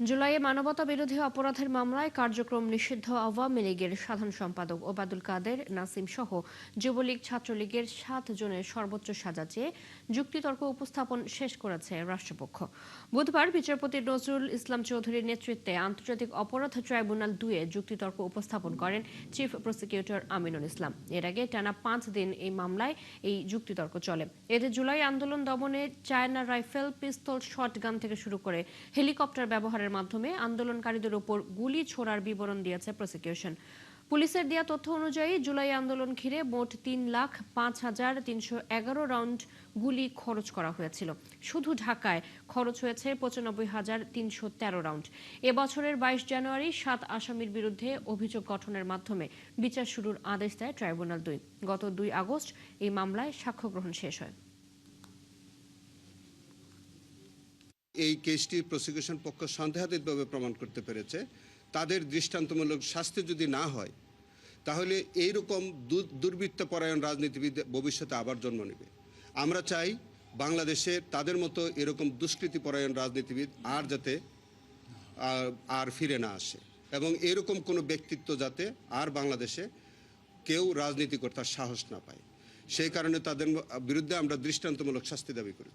জুলাইয়ে মানবতাবিরোধী অপরাধের মামলায় কার্যক্রম নিষিদ্ধ আওয়ামী লীগের সাধারণ সম্পাদক ওবায়দুল কাদের নাসিম সহ যুবলীগ ছাত্রলীগের ৭ জনের সর্বোচ্চ সাজা চেয়ে যুক্তিতর্ক উপস্থাপন শেষ করেছে রাষ্ট্রপক্ষ। বুধবার বিচারপতি নজরুল ইসলাম চৌধুরীর নেতৃত্বে আন্তর্জাতিক অপরাধ ট্রাইব্যুনাল ২-এ যুক্তিতর্ক উপস্থাপন করেন চিফ প্রসিকিউটর আমিনুল ইসলাম। এর আগে টানা ৫ দিন এই মামলায় এই যুক্তিতর্ক চলে। এতে জুলাই আন্দোলন দমনে চায়না রাইফেল, পিস্তল, শটগান থেকে শুরু করে হেলিকপ্টার ব্যবহারের মাধ্যমে আন্দোলনকারীদের উপর গুলি ছোড়ার বিবরণ দিয়েছে প্রসিকিউশন। পুলিশের দেয়া তথ্য অনুযায়ী জুলাই আন্দোলন ঘিরে মোট ৩,৫,৩১১ রাউন্ড গুলি খরচ করা হয়েছিল। শুধু ঢাকায় খরচ হয়েছে ৯৫,৩১৩ রাউন্ড। এবছরের ২২ জানুয়ারি ৭ আসামির বিরুদ্ধে অভিযোগ গঠনের মাধ্যমে বিচার শুরুর আদেশ দেয় ট্রাইব্যুনাল ২। গত ২ আগস্ট এই মামলায় সাক্ষ্য গ্রহণ শেষ হয়। এই কেসটি প্রসিকিউশন পক্ষ সন্দেহাতীতভাবে প্রমাণ করতে পেরেছে। তাদের দৃষ্টান্তমূলক শাস্তি যদি না হয়, তাহলে এইরকম দুর্বৃত্তপরায়ণ রাজনীতিবিদ ভবিষ্যতে আবার জন্ম নেবে। আমরা চাই বাংলাদেশে তাদের মতো এরকম দুষ্কৃতিপরায়ণ রাজনীতিবিদ আর ফিরে না আসে, এবং এরকম কোনো ব্যক্তিত্ব যাতে আর বাংলাদেশে কেউ রাজনীতি করতে সাহস না পায়। সেই কারণে তাদের বিরুদ্ধে আমরা দৃষ্টান্তমূলক শাস্তি দাবি করি।